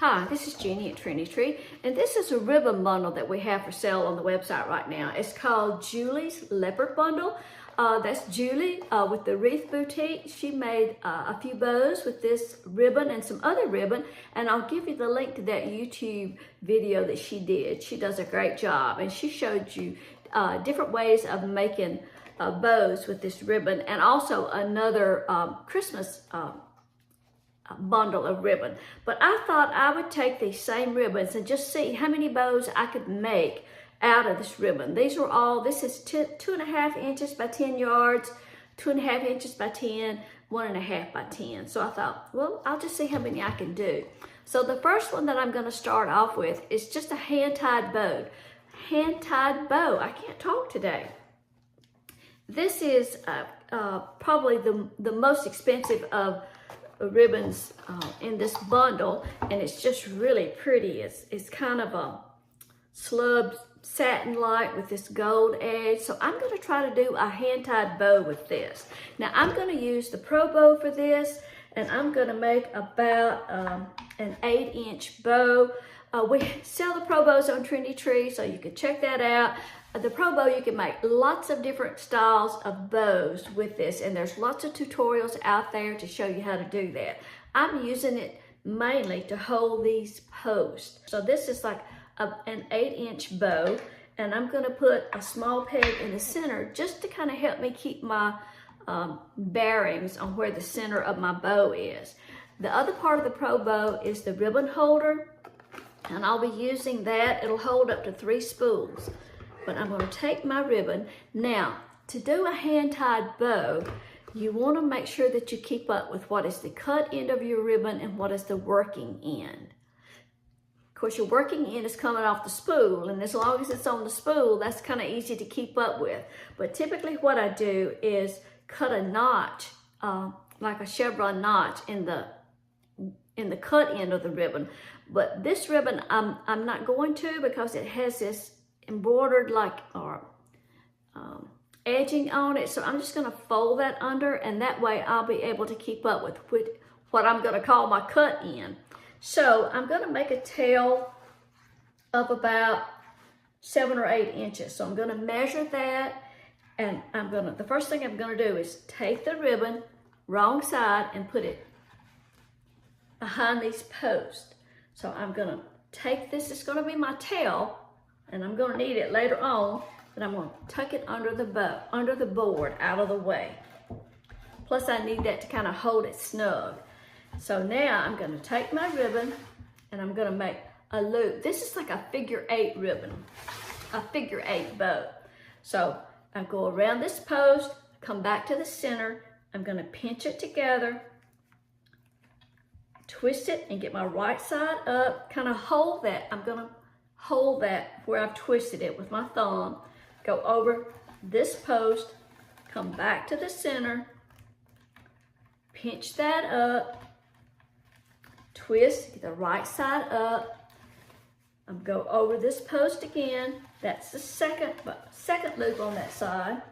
Hi, this is Jeannie at Trendy Tree, and this is a ribbon bundle that we have for sale on the website right now. It's called Julie's Leopard Bundle. That's Julie with the Wreath Boutique. She made a few bows with this ribbon and some other ribbon, and I'll give you the link to that YouTube video that she did. She does a great job, and she showed you different ways of making bows with this ribbon, and also another Christmas bundle of ribbon. But I thought I would take these same ribbons and just see how many bows I could make out of this ribbon. These are all, this is 2.5 inches by 10 yards, 2.5 inches by 10, 1.5 by 10. So I thought, well, I'll just see how many I can do. So the first one that I'm going to start off with is just a hand-tied bow. Hand-tied bow. I can't talk today. This is probably the most expensive of ribbons in this bundle, and it's just really pretty. It's kind of a slub satin light with this gold edge. So I'm going to try to do a hand-tied bow with this. Now I'm going to use the Pro Bow for this, and I'm going to make about an 8-inch bow. We sell the Pro Bows on Trendy Tree, so you can check that out. The Pro Bow, you can make lots of different styles of bows with this, and there's lots of tutorials out there to show you how to do that. I'm using it mainly to hold these posts. So this is like an 8-inch bow, and I'm going to put a small peg in the center just to kind of help me keep my bearings on where the center of my bow is. The other part of the Pro Bow is the ribbon holder, and I'll be using that. It'll hold up to 3 spools. But I'm going to take my ribbon. Now, to do a hand-tied bow, you want to make sure that you keep up with what is the cut end of your ribbon and what is the working end. Of course, your working end is coming off the spool, and as long as it's on the spool, that's kind of easy to keep up with. But typically what I do is cut a notch, like a chevron notch in the cut end of the ribbon. But this ribbon, I'm not going to, because it has this embroidered edging on it. So I'm just going to fold that under, and that way I'll be able to keep up with what I'm going to call my cut end. So I'm going to make a tail of about 7 or 8 inches. So I'm going to measure that, and the first thing I'm going to do is take the ribbon wrong side and put it behind these posts. So I'm going to take this, it's going to be my tail, and I'm going to need it later on, but I'm going to tuck it under the bow, under the board, out of the way. Plus I need that to kind of hold it snug. So now I'm going to take my ribbon, and I'm going to make a loop. This is like a figure 8 ribbon, a figure 8 bow. So I go around this post, come back to the center. I'm going to pinch it together, twist it, and get my right side up, kind of hold that. I'm going to hold that where I've twisted it with my thumb, go over this post, come back to the center, pinch that up, twist, get the right side up, and go over this post again. That's the second loop on that side.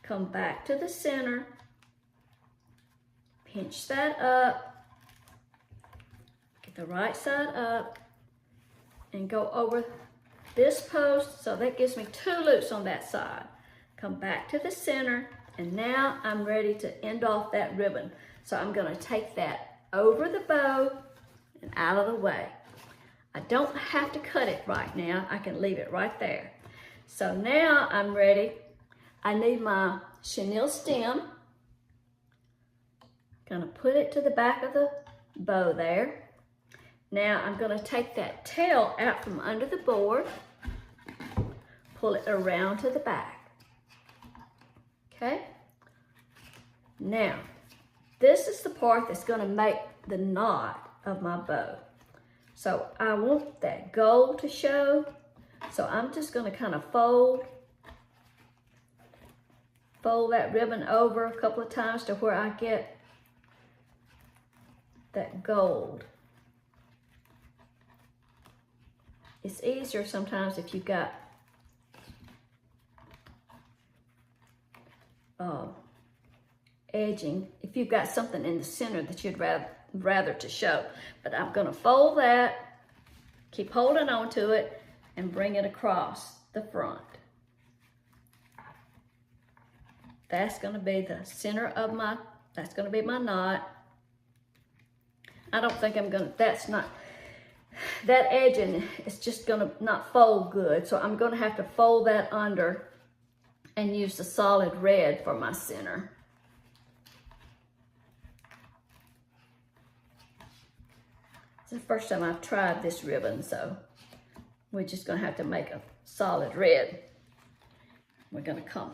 Come back to the center, pinch that up, get the right side up, and go over this post. So that gives me 2 loops on that side. Come back to the center, and now I'm ready to end off that ribbon. So I'm going to take that over the bow and out of the way. I don't have to cut it right now. I can leave it right there. So now I'm ready. I need my chenille stem. Gonna put it to the back of the bow there. Now I'm going to take that tail out from under the board, pull it around to the back. Okay? Now, this is the part that's going to make the knot of my bow. So I want that gold to show. So I'm just going to kind of fold that ribbon over a couple of times to where I get that gold. It's easier sometimes if you've got edging, if you've got something in the center that you'd rather rather to show. But I'm gonna fold that, keep holding on to it, and bring it across the front. That's gonna be the center of that's gonna be my knot. I don't think that edging is just gonna not fold good. So I'm gonna have to fold that under and use the solid red for my center. It's the first time I've tried this ribbon, so we're just gonna have to make a solid red. We're gonna come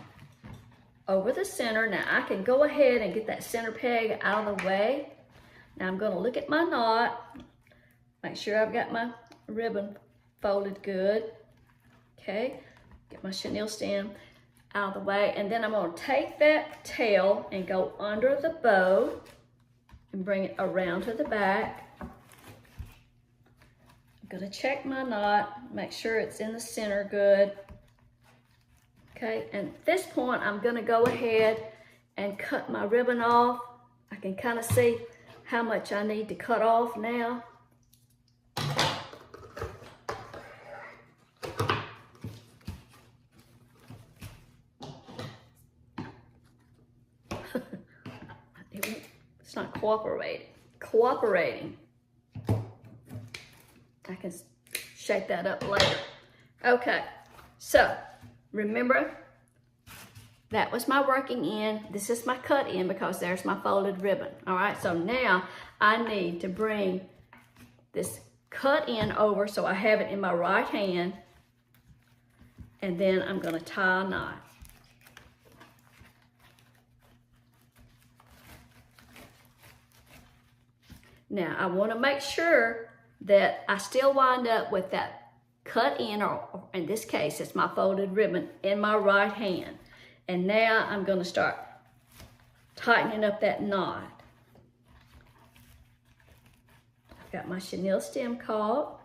over the center. Now I can go ahead and get that center peg out of the way. Now I'm gonna look at my knot, make sure I've got my ribbon folded good. Okay, get my chenille stem out of the way, and then I'm gonna take that tail and go under the bow and bring it around to the back. I'm gonna check my knot, make sure it's in the center good. Okay, and at this point, I'm gonna go ahead and cut my ribbon off. I can kind of see how much I need to cut off now. It's not cooperating. I can shake that up later. Okay, so remember, that was my working end. This is my cut end because there's my folded ribbon. All right, so now I need to bring this cut end over so I have it in my right hand, and then I'm gonna tie a knot. Now I wanna make sure that I still wind up with that cut end, or in this case, it's my folded ribbon in my right hand. And now I'm gonna start tightening up that knot. I've got my chenille stem caught,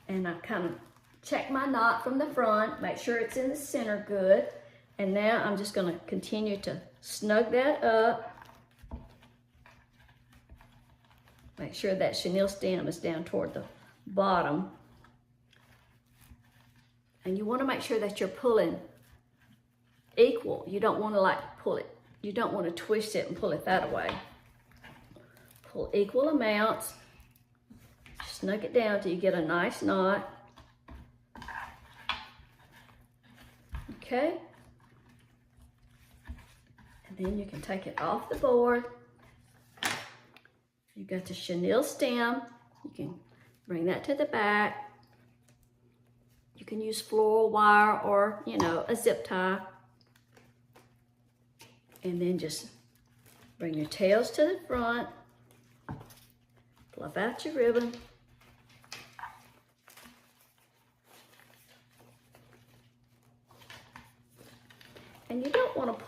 and I kind of check my knot from the front, make sure it's in the center good. And now I'm just gonna continue to snug that up. Make sure that chenille stem is down toward the bottom. And you want to make sure that you're pulling equal. You don't want to like pull it. You don't want to twist it and pull it that way. Pull equal amounts. Snug it down till you get a nice knot. Okay. And then you can take it off the board. You got the chenille stem. You can bring that to the back. You can use floral wire or, you know, a zip tie. And then just bring your tails to the front. Fluff out your ribbon. And you don't want to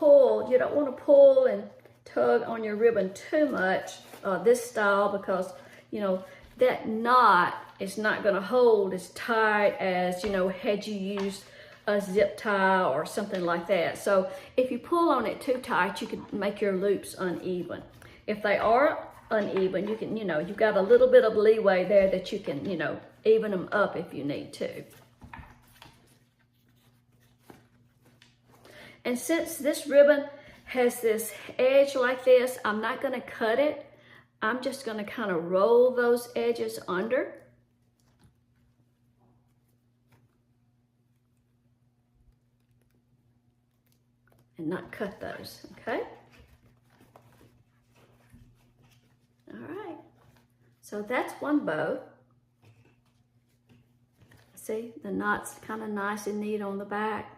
pull and tug on your ribbon too much this style, because you know that knot is not going to hold as tight as, you know, had you used a zip tie or something like that. So if you pull on it too tight, you can make your loops uneven. If they are uneven, you can, you know, you've got a little bit of leeway there that you can, you know, even them up if you need to. And since this ribbon has this edge like this, I'm not going to cut it. I'm just going to kind of roll those edges under. And not cut those, okay? All right. So that's one bow. See, the knot's kind of nice and neat on the back.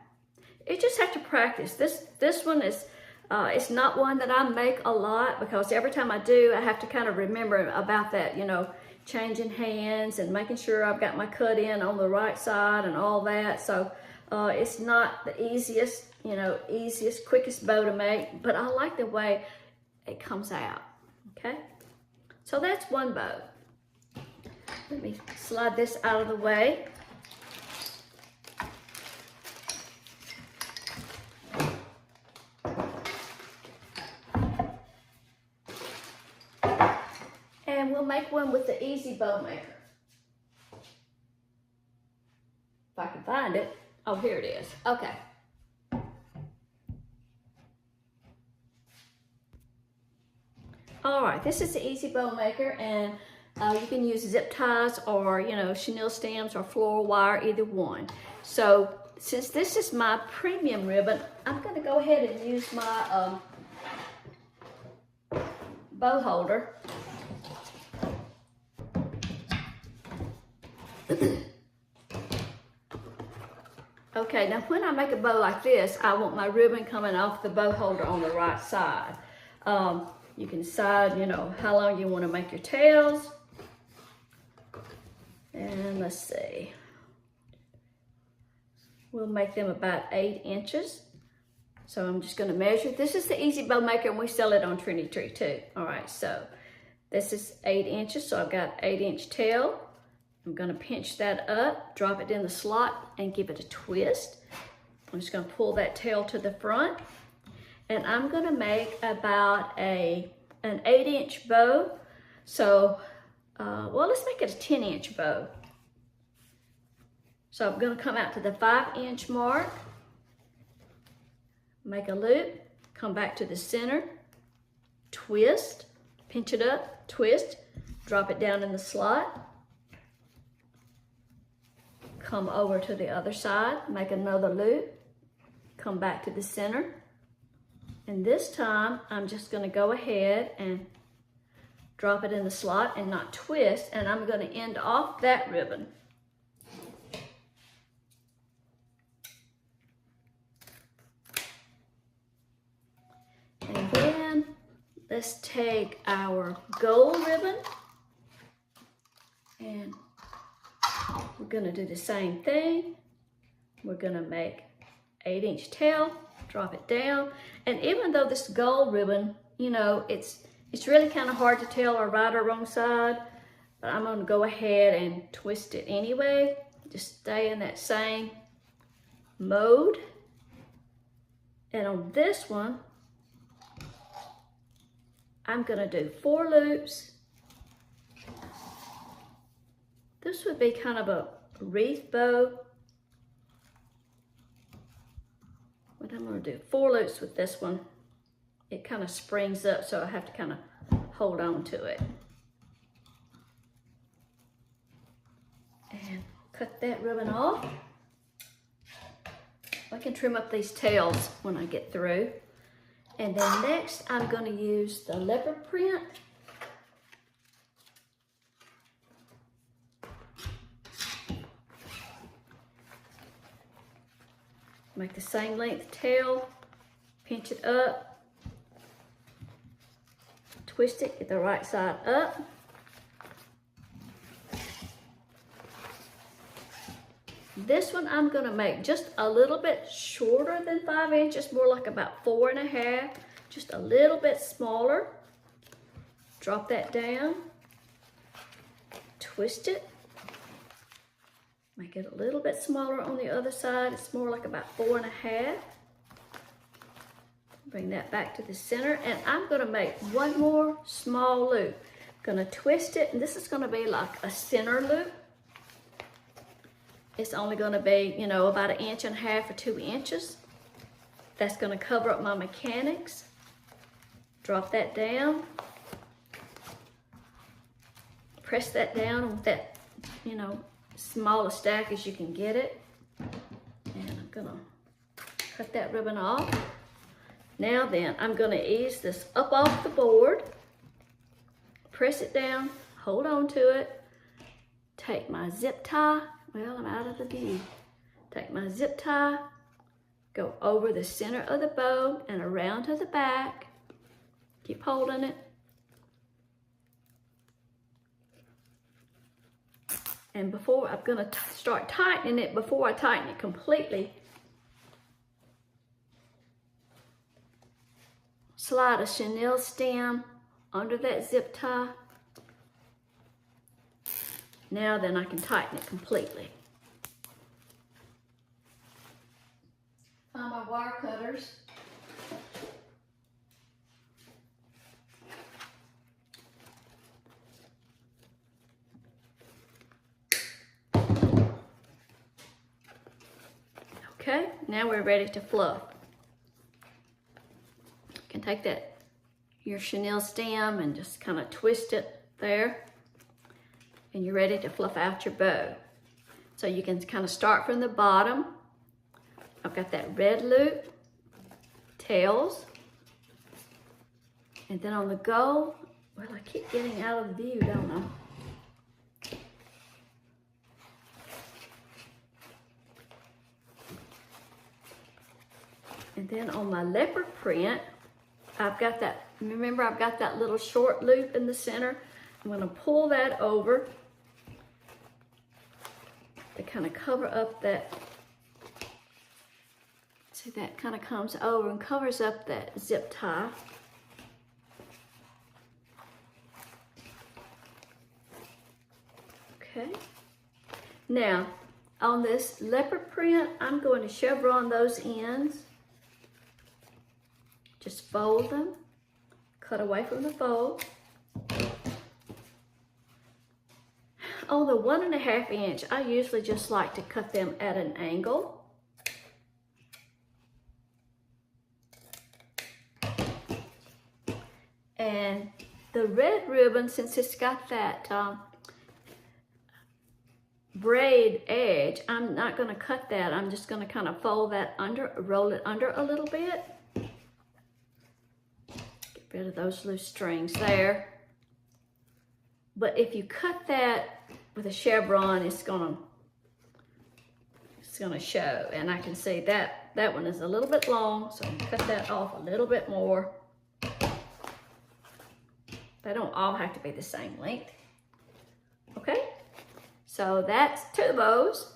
You just have to practice. This one is, it's not one that I make a lot, because every time I do, I have to kind of remember about that, you know, changing hands and making sure I've got my cut in on the right side and all that. So it's not the easiest, you know, quickest bow to make, but I like the way it comes out, okay? So that's one bow. Let me slide this out of the way. and we'll make one with the Easy Bow Maker. If I can find it. Oh, here it is. Okay. All right, this is the Easy Bow Maker, and you can use zip ties or, you know, chenille stems or floral wire, either one. So since this is my premium ribbon, I'm going to go ahead and use my bow holder. Okay, now when I make a bow like this, I want my ribbon coming off the bow holder on the right side. You can decide, you know, how long you want to make your tails. And let's see. We'll make them about 8 inches. So I'm just going to measure. This is the Easy Bow Maker, and we sell it on Trendy Tree too. All right, so this is 8 inches, so I've got 8-inch tail. I'm going to pinch that up, drop it in the slot, and give it a twist. I'm just going to pull that tail to the front. And I'm going to make about an 8-inch bow. So, well, let's make it a 10-inch bow. So I'm going to come out to the 5-inch mark, make a loop, come back to the center, twist, pinch it up, twist, drop it down in the slot, come over to the other side, make another loop, come back to the center. And this time, I'm just going to go ahead and drop it in the slot and not twist, and I'm going to end off that ribbon. And then let's take our gold ribbon, and we're going to do the same thing. We're going to make 8-inch tail, drop it down. And even though this gold ribbon, you know, it's really kind of hard to tell or right or wrong side, but I'm going to go ahead and twist it anyway. Just stay in that same mode. And on this one, I'm going to do 4 loops. This would be kind of a wreath bow. What I'm going to do, 4 loops with this one. It kind of springs up, so I have to kind of hold on to it. And cut that ribbon off. I can trim up these tails when I get through. And then next, I'm going to use the leopard print. Make the same length tail, pinch it up, twist it, get the right side up. This one I'm going to make just a little bit shorter than 5 inches, more like about 4.5, just a little bit smaller. Drop that down, twist it. Make it a little bit smaller on the other side. It's more like about 4.5. Bring that back to the center, and I'm going to make one more small loop. I'm going to twist it, and this is going to be like a center loop. It's only going to be, you know, about 1.5 inches or 2 inches. That's going to cover up my mechanics. Drop that down. Press that down with that, you know, smallest stack as you can get it. And I'm gonna cut that ribbon off. Now then, I'm gonna ease this up off the board, press it down, hold on to it, take my zip tie, well, I'm out of the view. Take my zip tie, go over the center of the bow and around to the back, keep holding it. And before, I'm going to start tightening it before I tighten it completely. Slide a chenille stem under that zip tie. Now then I can tighten it completely. Find my wire cutters. Okay, now we're ready to fluff. You can take your chenille stem and just kind of twist it there. And you're ready to fluff out your bow. So you can kind of start from the bottom. I've got that red loop, tails, and then on the gold, well, I keep getting out of view, don't I? And then on my leopard print, I've got that, remember I've got that little short loop in the center. I'm gonna pull that over to kind of cover up that, see that kind of comes over and covers up that zip tie. Okay, now on this leopard print, I'm going to chevron those ends. Just fold them, cut away from the fold. On the 1.5 inch, I usually just like to cut them at an angle. And the red ribbon, since it's got that braid edge, I'm not going to cut that. I'm just going to kind of fold that under, roll it under a little bit. Get rid of those loose strings there. But if you cut that with a chevron, it's gonna show. And I can see that one is a little bit long, so I can cut that off a little bit more. They don't all have to be the same length. Okay, so that's 2 bows.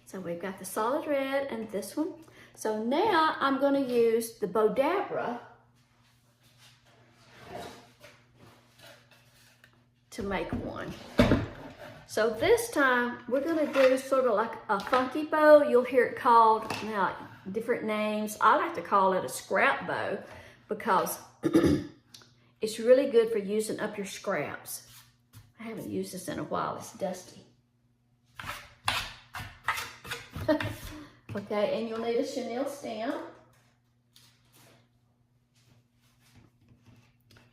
So we've got the solid red and this one. So now I'm going to use the Bodabra to make one. So this time we're going to do sort of like a funky bow. You'll hear it called now different names. I like to call it a scrap bow because it's really good for using up your scraps. I haven't used this in a while. It's dusty. Okay, and you'll need a chenille stem.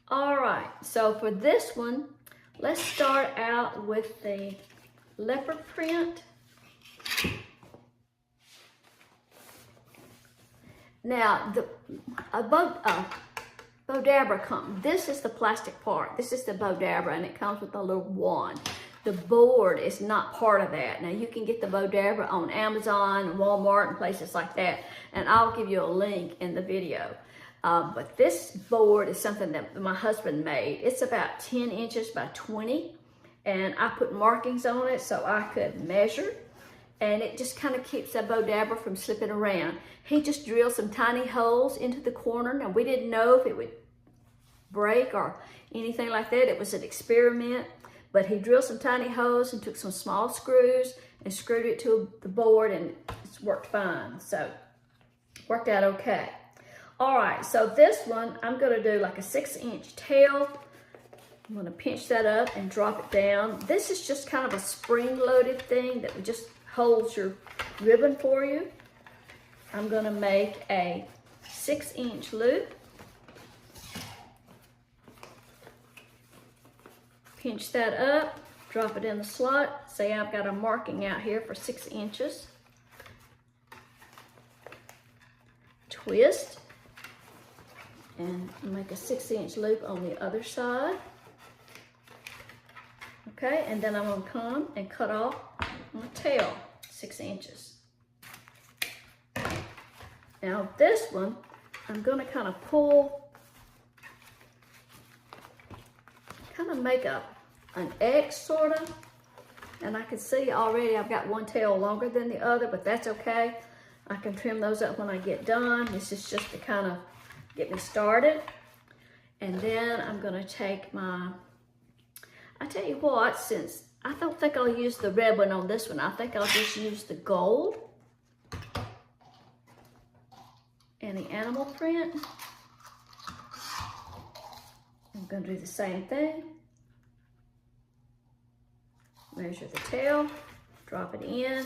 All right, so for this one, let's start out with the leopard print. Now, the Bodabra comes. This is the plastic part. This is the Bodabra, and it comes with a little wand. The board is not part of that. Now, you can get the Bodabra on Amazon and Walmart and places like that, and I'll give you a link in the video. But this board is something that my husband made. It's about 10 inches by 20, and I put markings on it so I could measure, and it just kind of keeps that Bodabra from slipping around. He just drilled some tiny holes into the corner. Now, we didn't know if it would break or anything like that. It was an experiment, but he drilled some tiny holes and took some small screws and screwed it to the board, and it's worked fine. So, worked out okay. All right, so this one, I'm gonna do like a 6-inch tail. I'm gonna pinch that up and drop it down. This is just kind of a spring-loaded thing that just holds your ribbon for you. I'm gonna make a 6-inch loop. Pinch that up, drop it in the slot. Say I've got a marking out here for 6 inches. Twist. And make a 6-inch loop on the other side. Okay, and then I'm gonna come and cut off my tail, 6 inches. Now this one, I'm gonna kind of pull, kind of make an X sort of, and I can see already I've got one tail longer than the other, but that's okay. I can trim those up when I get done. This is just to kind of get me started. And then I'm gonna take my, I tell you what, since I don't think I'll use the red one on this one, I think I'll just use the gold and the animal print. I'm gonna do the same thing. Measure the tail, drop it in,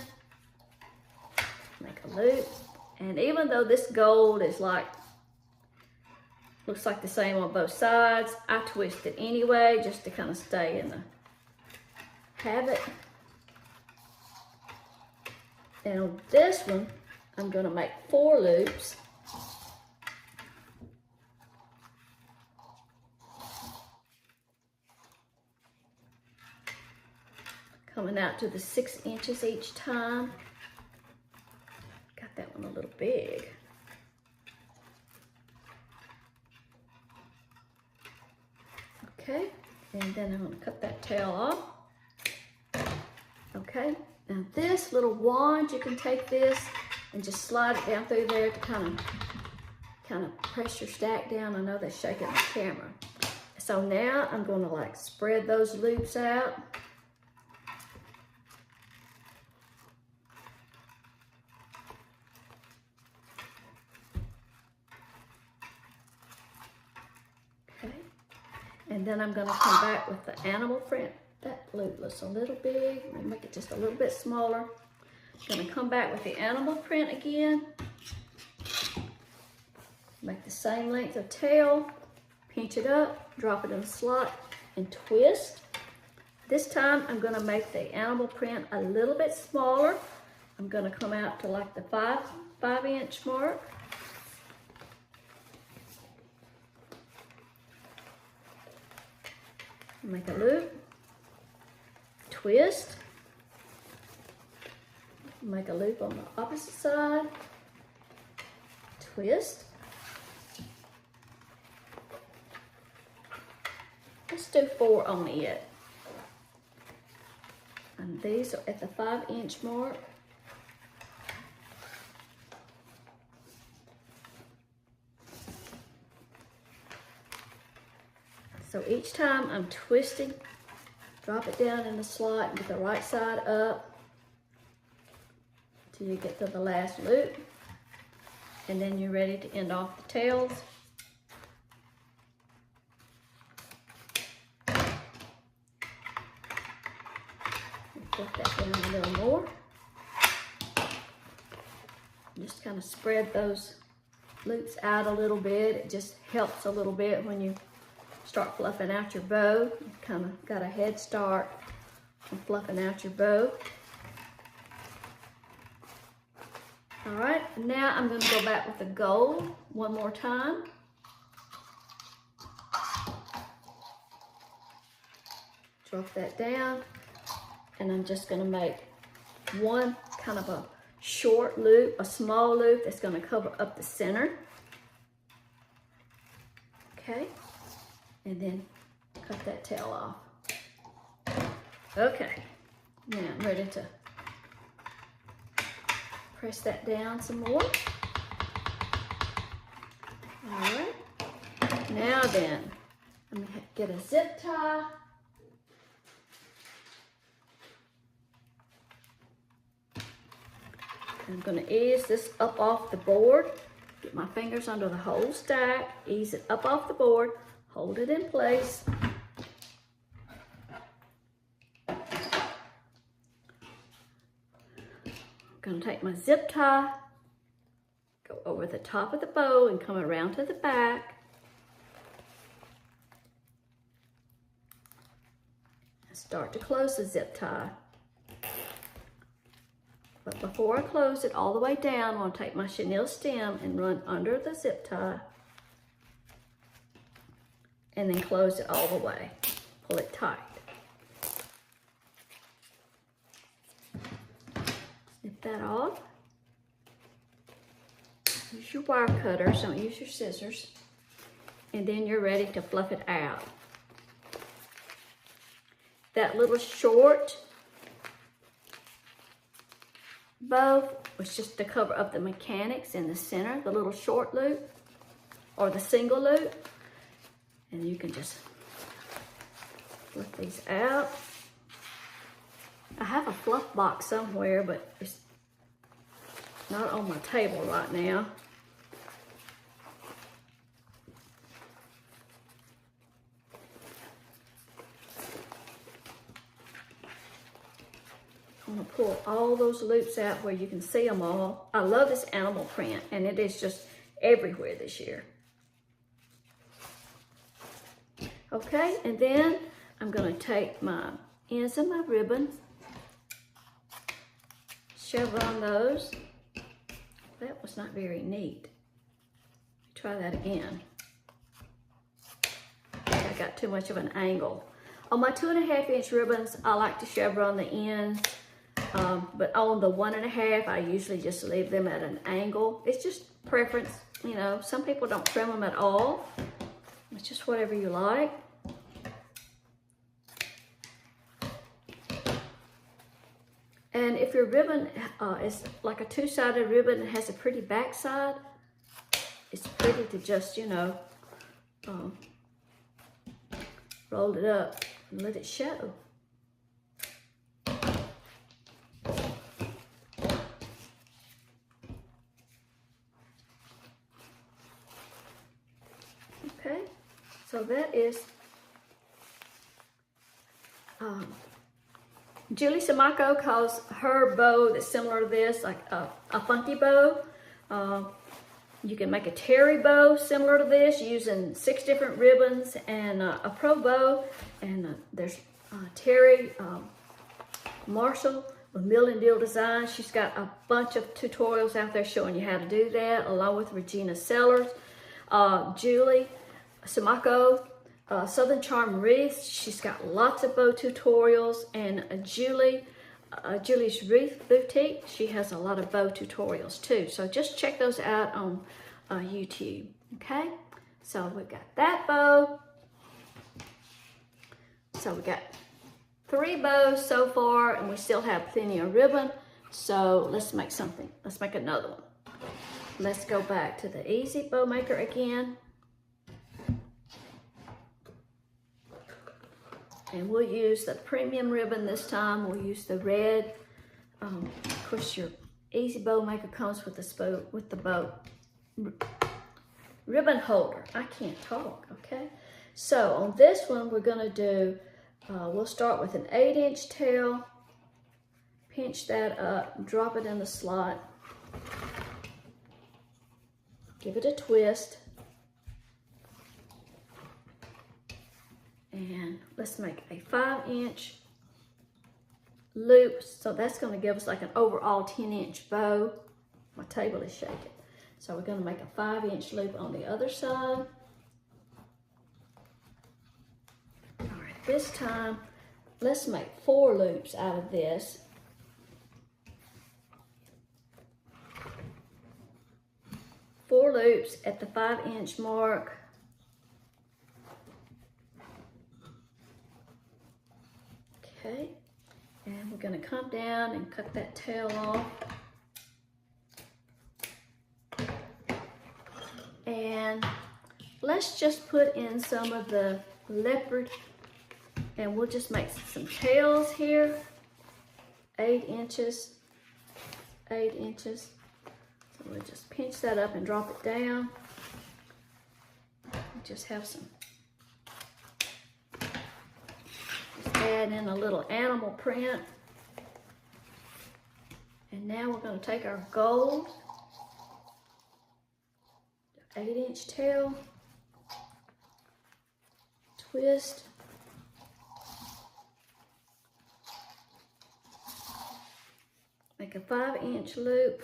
Make a loop. And even though this gold is like, looks like the same on both sides, I twist it anyway just to kind of stay in the habit. And on this one, I'm going to make 4 loops. Coming out to the 6 inches each time. Got that one a little big. Okay, and then I'm going to cut that tail off. Okay, now this little wand, you can take this and just slide it down through there to kind of press your stack down. I know that's shaking the camera. So now I'm going to like spread those loops out. And then I'm going to come back with the animal print. That loop looks a little big. I'm going to make it just a little bit smaller. I'm going to come back with the animal print again. Make the same length of tail. Pinch it up, drop it in the slot, and twist. This time I'm going to make the animal print a little bit smaller. I'm going to come out to like the 5-inch mark. Make a loop, twist, make a loop on the opposite side, twist. Let's do 4 on it. And these are at the 5-inch mark. So each time I'm twisting, drop it down in the slot and get the right side up till you get to the last loop. And then you're ready to end off the tails. Flip that down a little more. Just kind of spread those loops out a little bit. It just helps a little bit when you start fluffing out your bow. You've kind of got a head start on fluffing out your bow. All right, now I'm going to go back with the gold one more time. Drop that down, and I'm just going to make one kind of a short loop, a small loop that's going to cover up the center. Okay. And then cut that tail off. Okay, now I'm ready to press that down some more. All right, now then, I'm gonna get a zip tie. I'm gonna ease this up off the board. Get my fingers under the whole stack, ease it up off the board. Hold it in place. I'm going to take my zip tie, go over the top of the bow and come around to the back. And start to close the zip tie. But before I close it all the way down, I'm going to take my chenille stem and run under the zip tie. And then close it all the way. Pull it tight. Snip that off. Use your wire cutters, don't use your scissors. And then you're ready to fluff it out. That little short bow was just to cover up the mechanics in the center, the little short loop or the single loop. And you can just flip these out. I have a fluff box somewhere, but it's not on my table right now. I'm gonna pull all those loops out where you can see them all. I love this animal print, and it is just everywhere this year. Okay, and then I'm gonna take my ends of my ribbon, chevron those. That was not very neat. Try that again. I got too much of an angle. On my 2.5 inch ribbons, I like to chevron the ends, but on the 1.5, I usually just leave them at an angle. It's just preference, you know. Some people don't trim them at all. It's just whatever you like. And if your ribbon is like a 2-sided ribbon and has a pretty backside, it's pretty to just, you know, roll it up and let it show. Okay, so that is Julie Samako calls her bow that's similar to this like a funky bow. You can make a terry bow similar to this using 6 different ribbons and a pro bow. And there's Terry Marshall with Mill and Deal Design. She's got a bunch of tutorials out there showing you how to do that, along with Regina Sellers. Julie Samako, Southern Charm Wreaths. She's got lots of bow tutorials. And Julie's Wreath Boutique, she has a lot of bow tutorials too. So just check those out on YouTube, okay? So we've got that bow. So we got 3 bows so far, and we still have plenty of ribbon. So let's make something. Let's make another one. Let's go back to the Easy Bow Maker again. And we'll use the premium ribbon this time. We'll use the red. Of course, your Easy Bow Maker comes with the bow ribbon holder. I can't talk, okay? So on this one, we're gonna do, we'll start with an 8-inch tail, pinch that up, drop it in the slot, give it a twist, and let's make a 5-inch loop. So that's going to give us like an overall 10-inch bow. My table is shaking. So we're going to make a 5-inch loop on the other side. All right, this time, let's make 4 loops out of this. Four loops at the 5-inch mark. Okay, and we're going to come down and cut that tail off. And let's just put in some of the leopard, and we'll just make some tails here. 8 inches, 8 inches. So we'll just pinch that up and drop it down. Just have some. Add in a little animal print. And now we're going to take our gold, 8-inch tail, twist, make a 5-inch loop,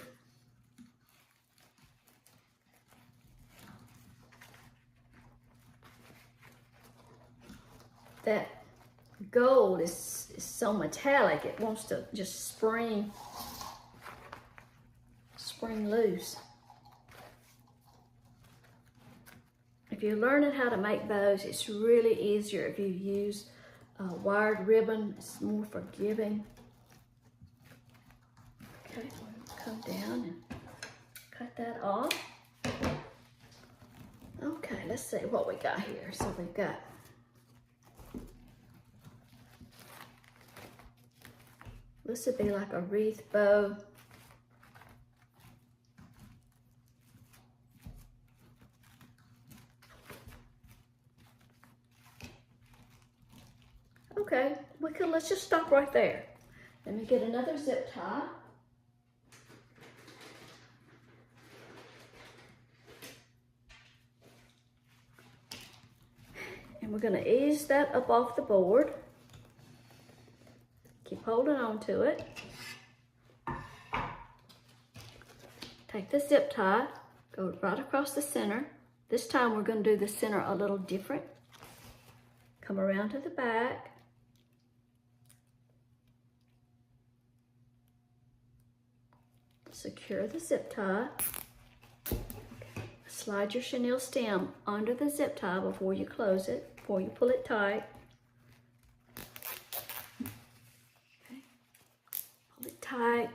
that gold is so metallic, it wants to just spring loose. If you're learning how to make bows, it's really easier if you use wired ribbon. It's more forgiving. Okay, come down and cut that off. Okay, let's see what we got here. So we've got this would be like a wreath bow. Okay, let's just stop right there. Let me get another zip tie. And we're going to ease that up off the board. Keep holding on to it. Take the zip tie, go right across the center. This time we're going to do the center a little different. Come around to the back. Secure the zip tie. Slide your chenille stem under the zip tie before you close it, before you pull it tight. Okay. Pull it tight.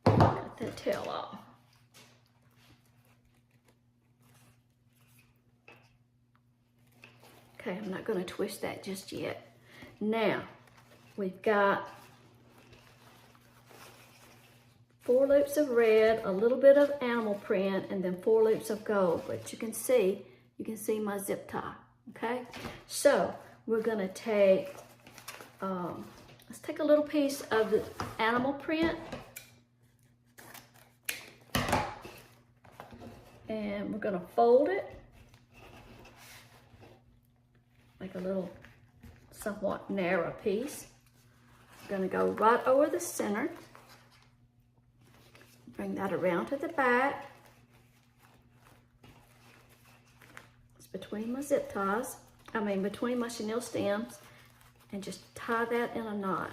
Cut that tail off. Okay, I'm not going to twist that just yet. Now, we've got 4 loops of red, a little bit of animal print, and then 4 loops of gold. But you can see my zip tie, okay? So, we're gonna take, let's take a little piece of the animal print, and we're gonna fold it, make a little somewhat narrow piece. We're gonna go right over the center. Bring that around to the back. It's between my zip ties, between my chenille stems, and just tie that in a knot.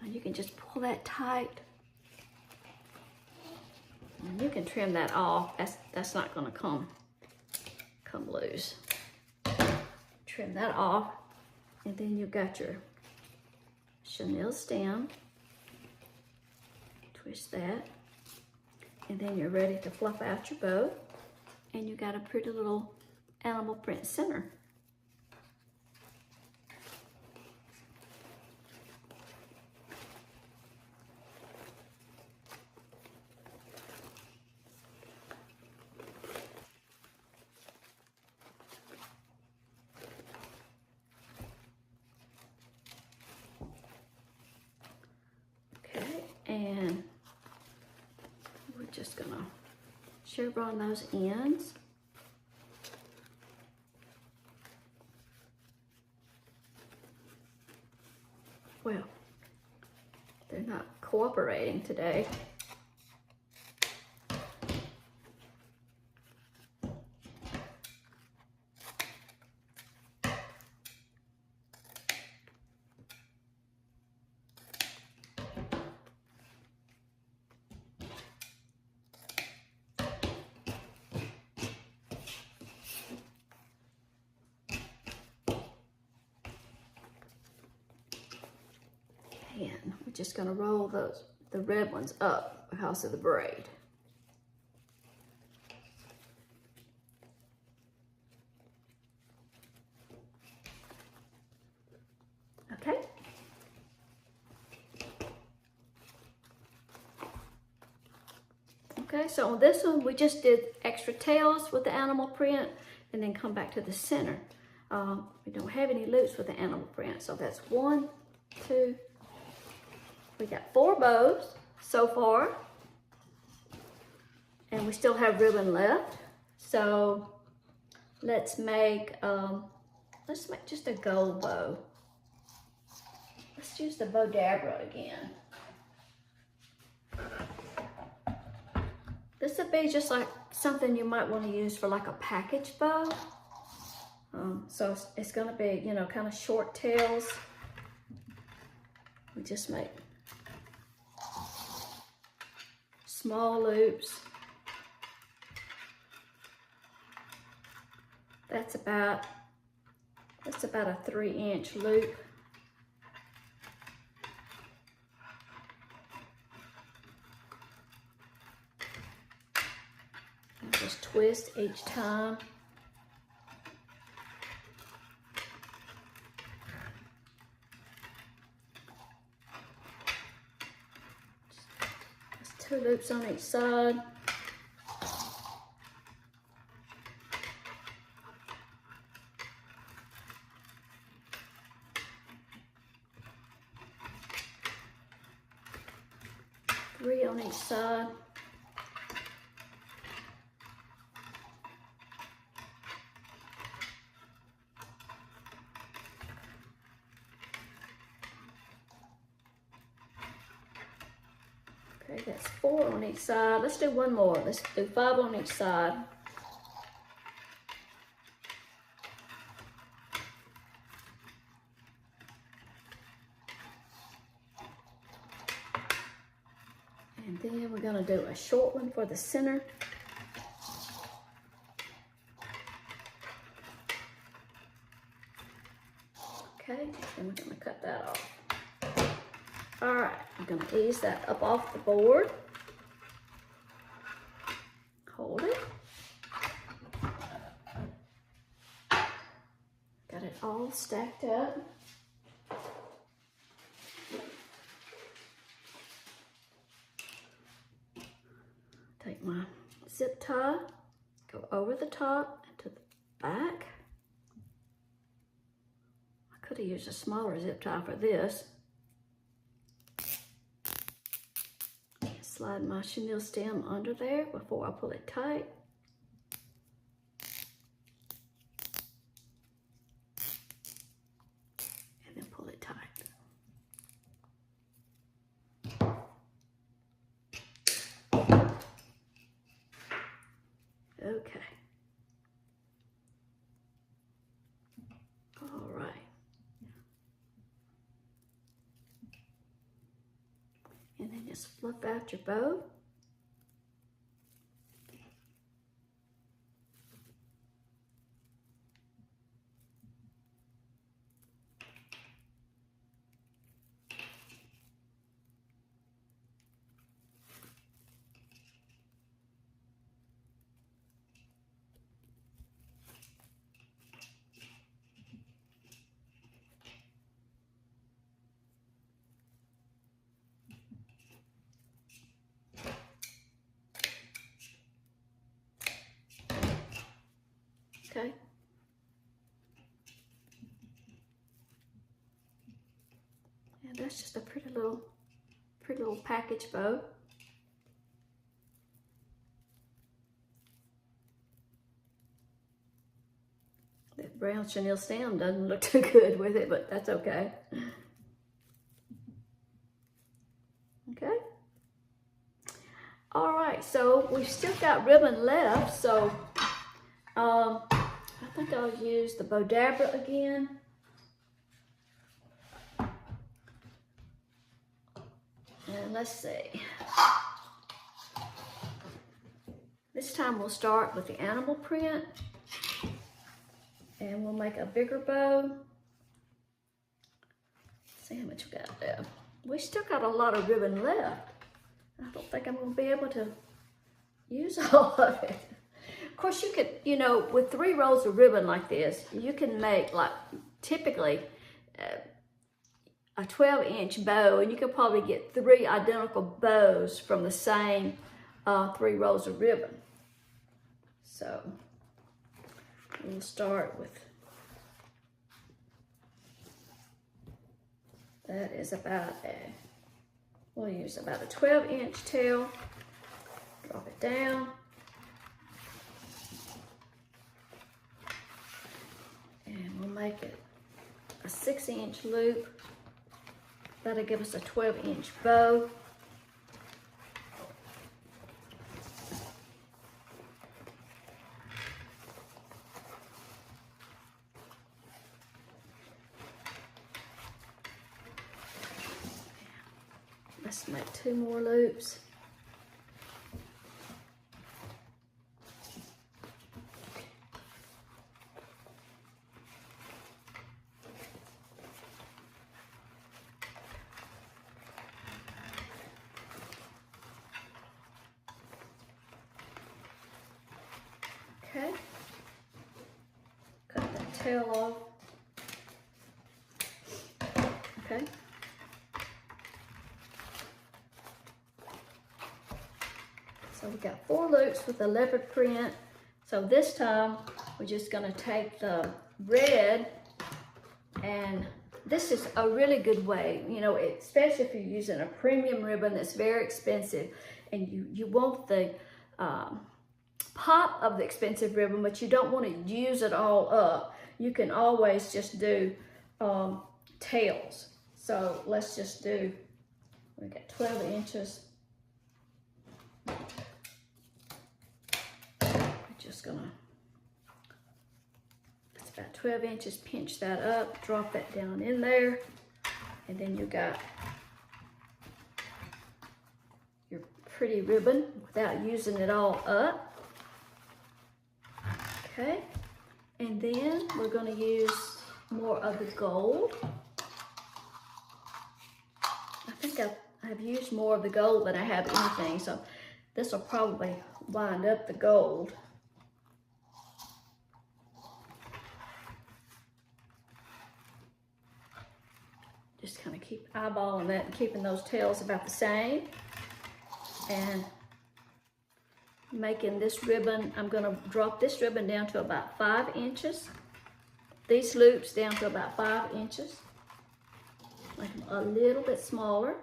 And you can just pull that tight. And you can trim that off. That's not gonna come loose. Trim that off, and then you've got your chenille stem. Twist that, and then you're ready to fluff out your bow, and you got a pretty little animal print center. Okay, and we're just gonna chevron those ends. Well, they're not cooperating today. And we're just going to roll the red ones up because of the braid. Okay. Okay, so on this one, we just did extra tails with the animal print and then come back to the center. We don't have any loops with the animal print, so that's 1, 2, we got 4 bows so far, and we still have ribbon left. So let's make just a gold bow. Let's use the bow dabra again. This would be just like something you might want to use for like a package bow. So it's going to be, you know, kind of short tails. We just make small loops. That's about a 3-inch loop. And just twist each time. Just 2 loops on each side. on each side. Okay, that's 4 on each side. Let's do one more. Let's do 5 on each side. And then we're going to do a short one for the center. Okay, and we're going to cut that off. All right, I'm going to ease that up off the board. Hold it. Got it all stacked up. Take my zip tie, go over the top and to the back. I could have used a smaller zip tie for this. Slide my chenille stem under there before I pull it tight. And then pull it tight. Okay. All right. And then just fluff out your bow. Okay. And that's just a pretty little package bow. That brown chenille stem doesn't look too good with it, but that's okay. Okay. All right, so we've still got ribbon left, so I think I'll use the bow dabber again. And let's see. This time we'll start with the animal print. And we'll make a bigger bow. Let's see how much we got there. We still got a lot of ribbon left. I don't think I'm going to be able to use all of it. Of course, you could, you know, with 3 rolls of ribbon like this, you can make, like, typically a 12-inch bow, and you could probably get 3 identical bows from the same 3 rolls of ribbon. So we'll start with, that is about we'll use about a 12-inch tail, drop it down. And we'll make it a 6-inch loop. That'll give us a 12-inch bow. Let's make 2 more loops. Okay, cut that tail off. Okay. So we got 4 loops with the leopard print. So this time we're just going to take the red and this is a really good way, you know, especially if you're using a premium ribbon that's very expensive and you want the pop of the expensive ribbon, but you don't want to use it all up. You can always just do tails. So let's just do, we got 12 inches. I'm just gonna, it's about 12 inches, pinch that up, drop that down in there, and then you got your pretty ribbon without using it all up. Okay, and then we're going to use more of the gold. I think I've used more of the gold than I have anything, so this will probably wind up the gold. Just kind of keep eyeballing that and keeping those tails about the same. And making this ribbon, I'm going to drop this ribbon down to about 5 inches. These loops down to about 5 inches. Make them a little bit smaller.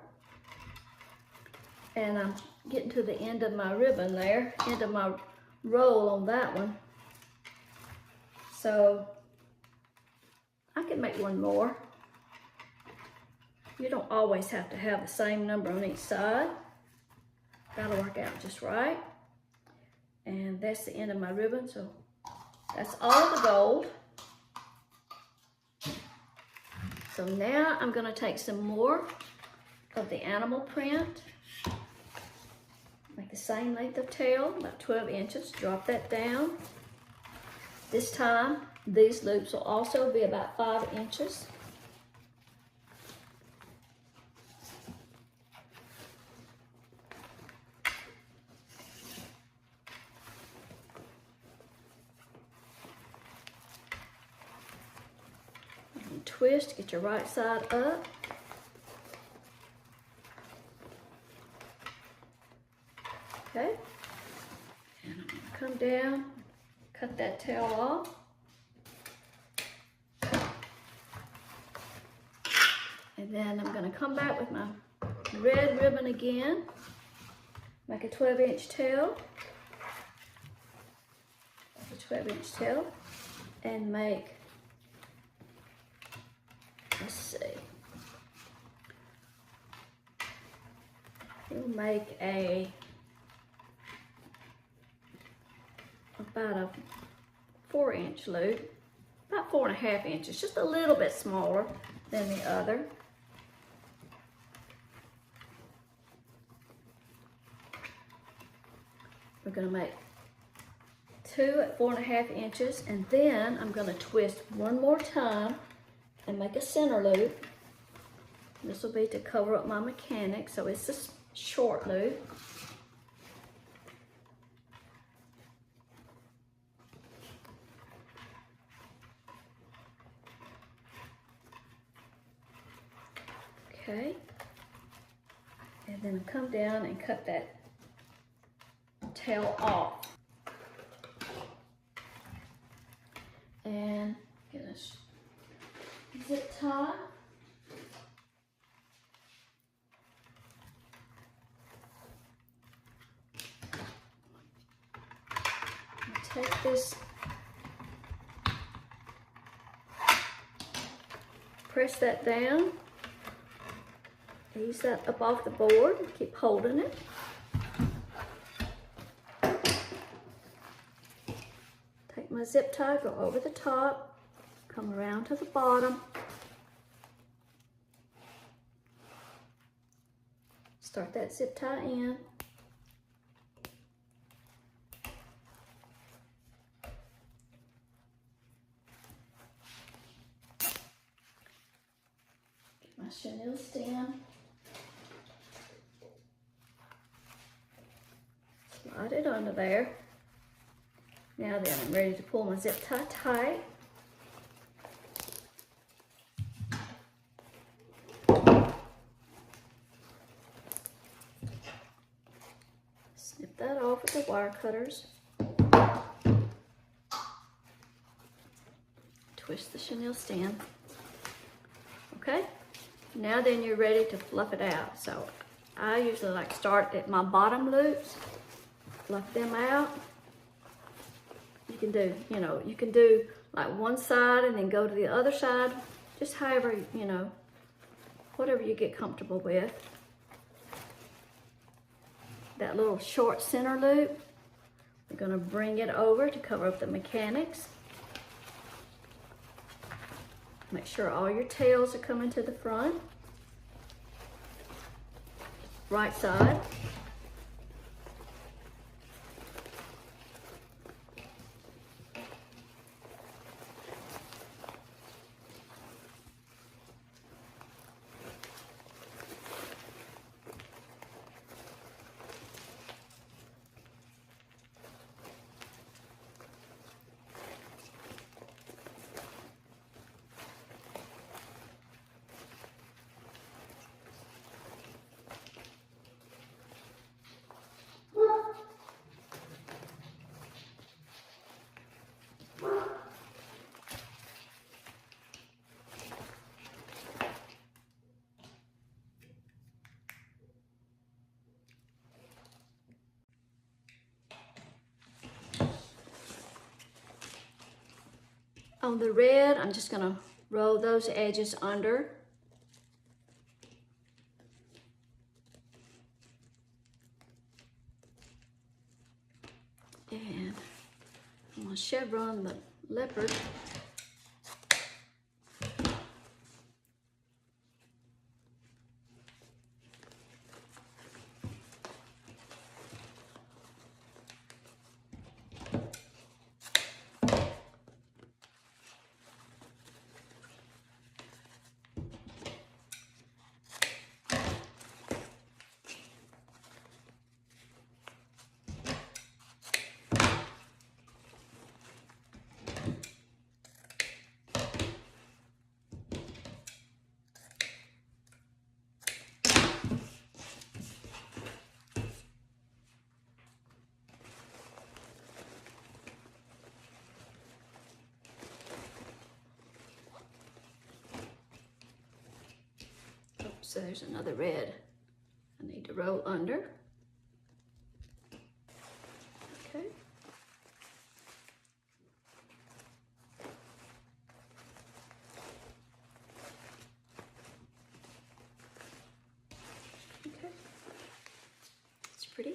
And I'm getting to the end of my ribbon there, end of my roll on that one. So I can make one more. You don't always have to have the same number on each side. That'll work out just right. And that's the end of my ribbon, so that's all the gold. So now I'm gonna take some more of the animal print, make the same length of tail, about 12 inches, drop that down. This time, these loops will also be about 5 inches. Twist, get your right side up. Okay. And I'm going to come down, cut that tail off. And then I'm going to come back with my red ribbon again, make a 12-inch tail, a 12-inch tail, and make, let's see, we'll make about a 4-inch loop, about 4.5 inches, just a little bit smaller than the other. We're going to make 2 at 4.5 inches, and then I'm going to twist one more time and make a center loop. This will be to cover up my mechanic, so it's a short loop. Okay, and then come down and cut that tail off. And get a zip tie. Take this, press that down, ease that up off the board, keep holding it. Take my zip tie, go over the top, come around to the bottom. Start that zip tie in. Get my chenille stand. Slide it under there. Now then, I'm ready to pull my zip tie tight. Snip that off with the wire cutters. Twist the chenille stand Okay, now then you're ready to fluff it out. So I usually like start at my bottom loops, fluff them out. You can do, you know, you can do like one side and then go to the other side, just however, you know, whatever you get comfortable with. That little short center loop, we're going to bring it over to cover up the mechanics. Make sure all your tails are coming to the front. Right side. On the red, I'm just going to roll those edges under. And I'm going to chevron the leopard. So there's another red I need to roll under. Okay. Okay. It's pretty.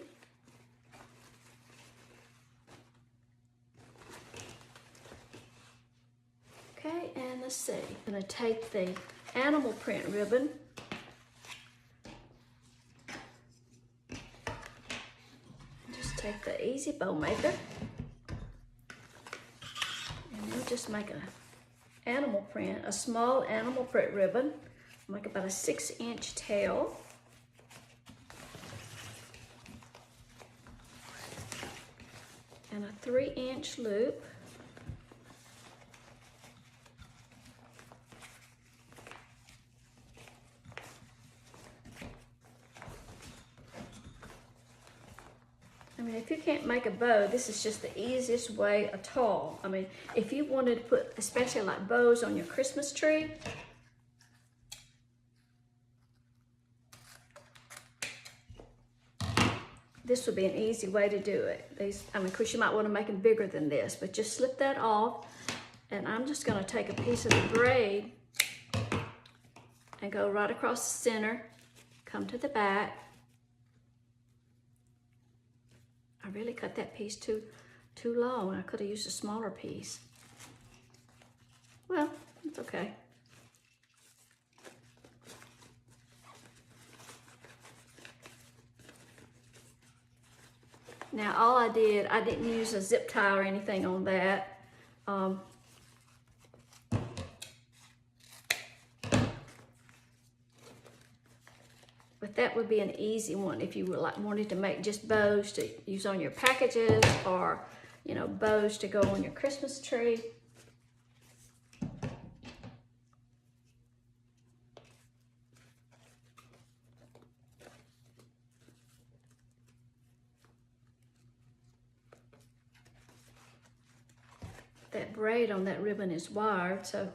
Okay, and let's see. I'm gonna take the animal print ribbon. Take the easy bow maker, and we'll just make an animal print, a small animal print ribbon. Make about a 6-inch tail. And a 3-inch loop. I mean, if you can't make a bow, this is just the easiest way at all. I mean, if you wanted to put, especially like bows on your Christmas tree, this would be an easy way to do it. I mean, of course, you might want to make them bigger than this, but just slip that off. And I'm just going to take a piece of the braid and go right across the center, come to the back. I really cut that piece too long. I could have used a smaller piece. Well, it's okay. Now all I didn't use a zip tie or anything on that. But that would be an easy one if you were like wanting to make just bows to use on your packages, or, you know, bows to go on your Christmas tree. That braid on that ribbon is wired, so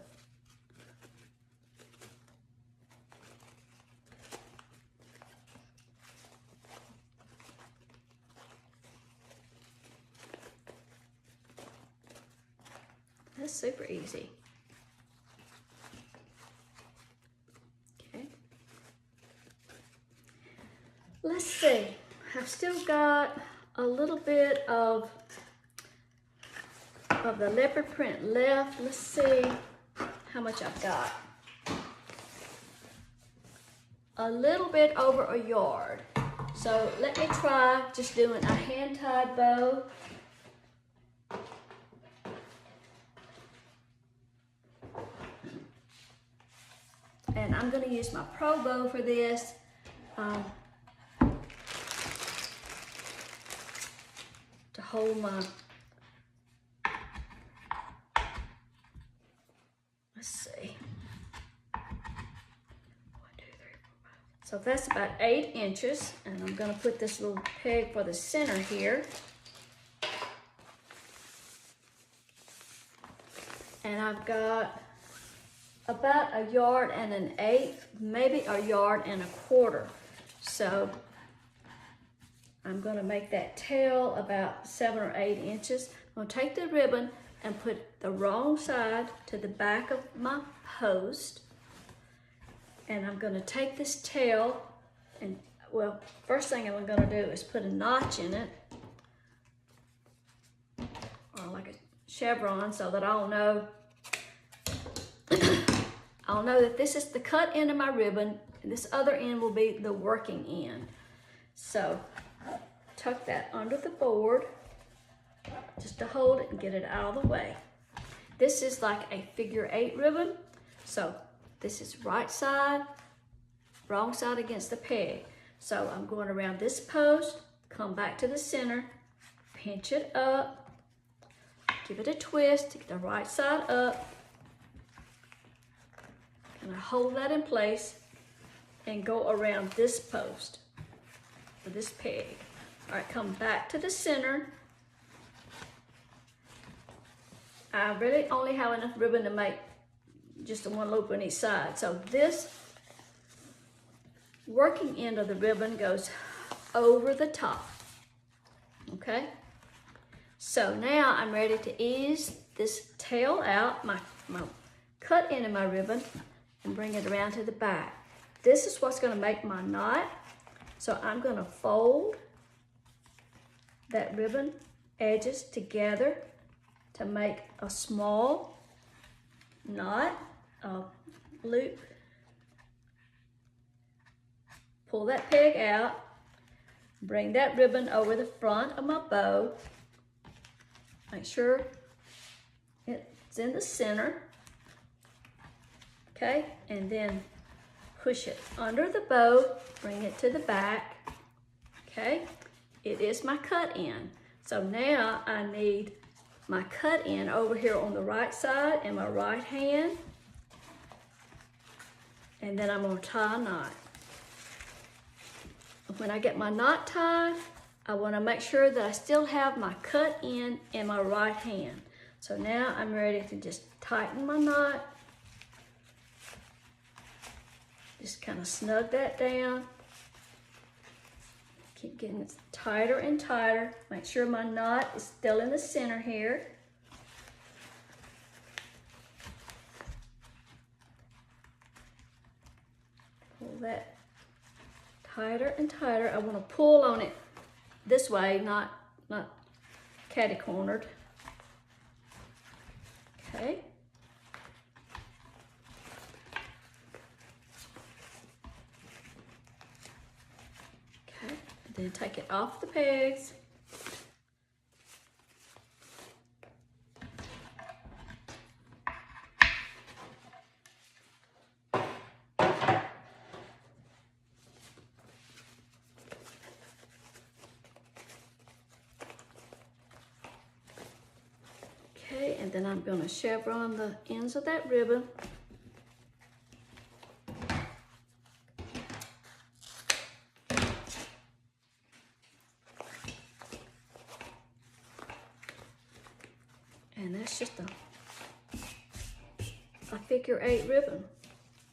That's super easy. Okay. Let's see. I've still got a little bit of the leopard print left. Let's see how much I've got. A little bit over a yard. So let me try just doing a hand-tied bow. And I'm going to use my Pro bow for this. To hold my, let's see. 1, 2, 3, 4, 5. So that's about 8 inches. And I'm going to put this little peg for the center here. And I've got about 1 1/8 yards, maybe 1 1/4 yards. So I'm going to make that tail about 7 or 8 inches. I'm going to take the ribbon and put the wrong side to the back of my post. And I'm going to take this tail and, well, first thing I'm going to do is put a notch in it, or like a chevron, so that I'll know that this is the cut end of my ribbon, and this other end will be the working end. So tuck that under the board just to hold it and get it out of the way. This is like a figure 8 ribbon. So this is right side, wrong side against the peg. So I'm going around this post, come back to the center, pinch it up, give it a twist to get the right side up, and I hold that in place and go around this post or this peg. All right, come back to the center. I really only have enough ribbon to make just the 1 loop on each side. So this working end of the ribbon goes over the top, okay? So now I'm ready to ease this tail out, my cut end of my ribbon, and bring it around to the back. This is what's gonna make my knot. So I'm gonna fold that ribbon edges together to make a small knot, a loop. Pull that peg out, bring that ribbon over the front of my bow. Make sure it's in the center, okay? And then push it under the bow, bring it to the back, okay? It is my cut end. So now I need my cut end over here on the right side in my right hand. And then I'm gonna tie a knot. When I get my knot tied, I wanna make sure that I still have my cut end in my right hand. So now I'm ready to just tighten my knot. Just kind of snug that down. Keep getting it tighter and tighter. Make sure my knot is still in the center here. Pull that tighter and tighter. I want to pull on it this way, not catty-cornered. Okay. Then take it off the pegs. Okay, and then I'm going to chevron the ends of that ribbon. And that's just a figure 8 ribbon.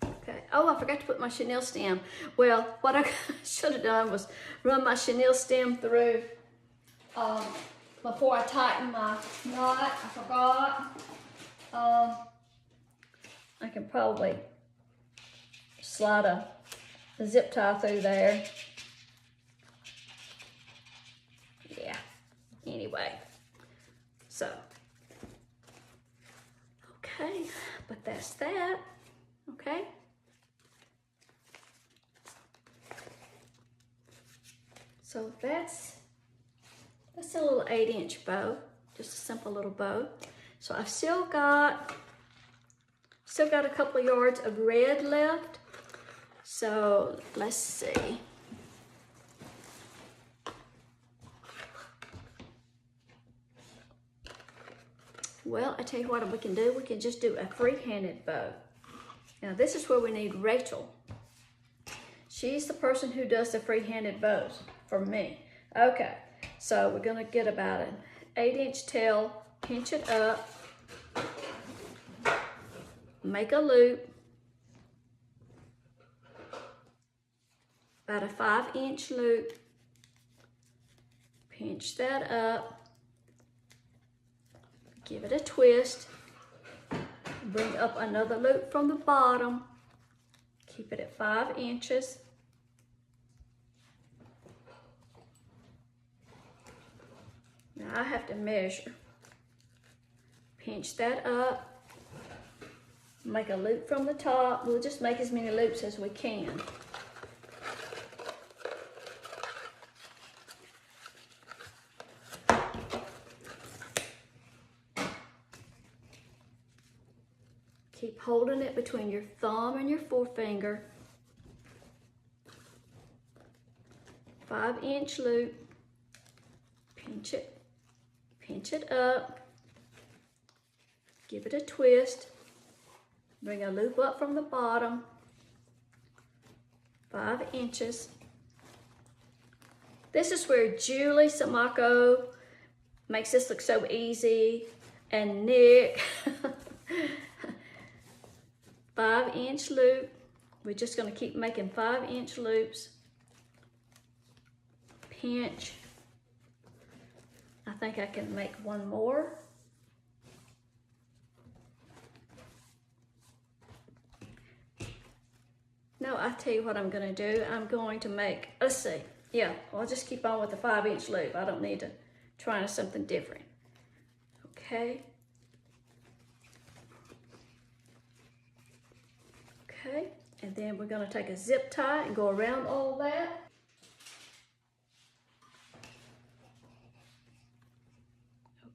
Okay. Oh, I forgot to put my chenille stem. Well, what I should have done was run my chenille stem through before I tightened my knot. I forgot. I can probably slide a zip tie through there. Yeah, anyway, so, okay, but that's that, okay? So that's a little 8-inch bow, just a simple little bow. So I've still got a couple of yards of red left. So let's see. Well, I tell you what we can do. We can just do a free-handed bow. Now this is where we need Rachel. She's the person who does the free-handed bows for me. Okay, so we're gonna get about an 8-inch tail, pinch it up, make a loop, about a 5-inch loop, pinch that up, give it a twist, bring up another loop from the bottom, keep it at 5 inches. Now I have to measure. Pinch that up, make a loop from the top. We'll just make as many loops as we can. Keep holding it between your thumb and your forefinger. 5-inch loop, pinch it up, give it a twist, bring a loop up from the bottom, 5 inches. This is where Julie Samako makes this look so easy, and Nick. 5-inch loop. We're just going to keep making 5-inch loops. Pinch. I think I can make one more. No, I tell you what I'm going to do. I'm going to make, let's see. Yeah, I'll just keep on with the 5-inch loop. I don't need to try something different. Okay. Okay, and then we're going to take a zip tie and go around all that.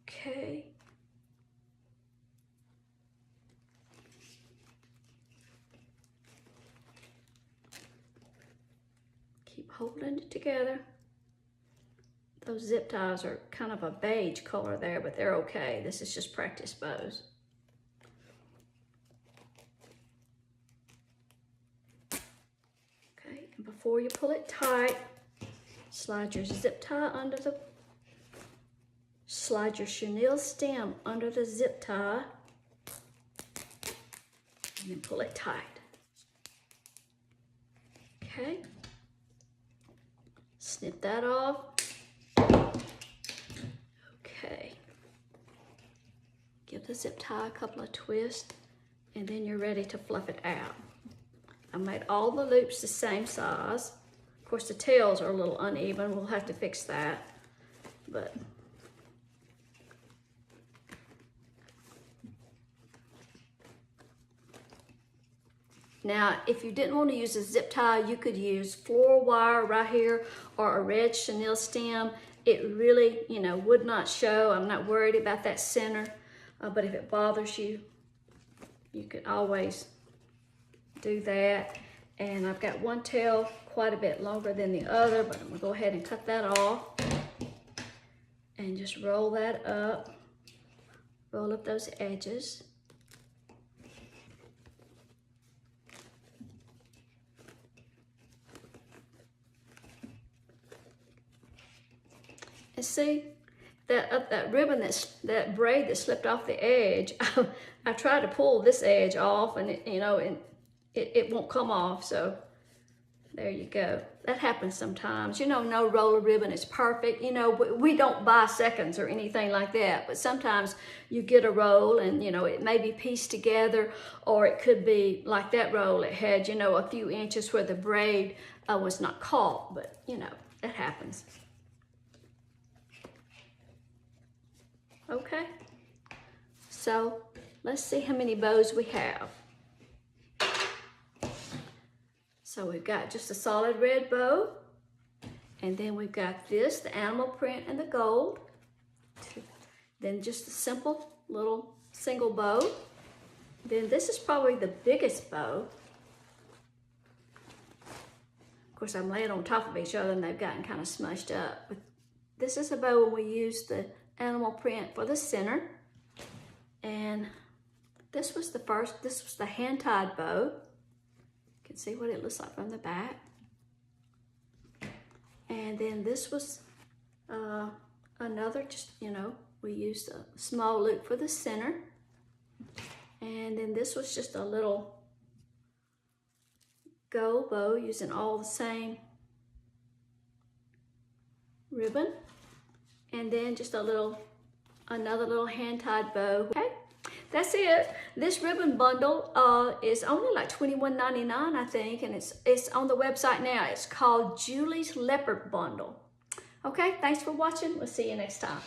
Okay. Keep holding it together. Those zip ties are kind of a beige color there, but they're okay. This is just practice bows. Okay, and before you pull it tight, slide your zip tie under the, slide your chenille stem under the zip tie, and then pull it tight. Okay, snip that off. Okay, give the zip tie a couple of twists, and then you're ready to fluff it out. I made all the loops the same size. Of course, the tails are a little uneven. We'll have to fix that, but now, if you didn't want to use a zip tie, you could use floral wire right here or a red chenille stem. It really, you know, would not show. I'm not worried about that center, but if it bothers you, you could always do that. And I've got one tail quite a bit longer than the other, but I'm gonna go ahead and cut that off and just roll that up, roll up those edges. And see, that ribbon, that braid that slipped off the edge, I tried to pull this edge off, and it, you know, and it won't come off. So there you go. that happens sometimes. You know, no roll of ribbon is perfect. You know, we don't buy seconds or anything like that, but sometimes you get a roll and, you know, it may be pieced together, or it could be like that roll. It had, you know, a few inches where the braid was not caught, but, you know, it happens. Okay, so let's see how many bows we have. So we've got just a solid red bow, and then we've got this, the animal print and the gold. Then just a simple little single bow. Then this is probably the biggest bow. Of course, I'm laying on top of each other and they've gotten kind of smushed up. But this is a bow when we use the animal print for the center. And this was the hand-tied bow. You can see what it looks like from the back. And then this was another, just, you know, we used a small loop for the center. And then this was just a little gold bow using all the same ribbon. And then just another little hand-tied bow. Okay, that's it. This ribbon bundle is only like $21.99, I think, and it's on the website now. It's called Julie's Leopard Bundle. Okay, thanks for watching. We'll see you next time.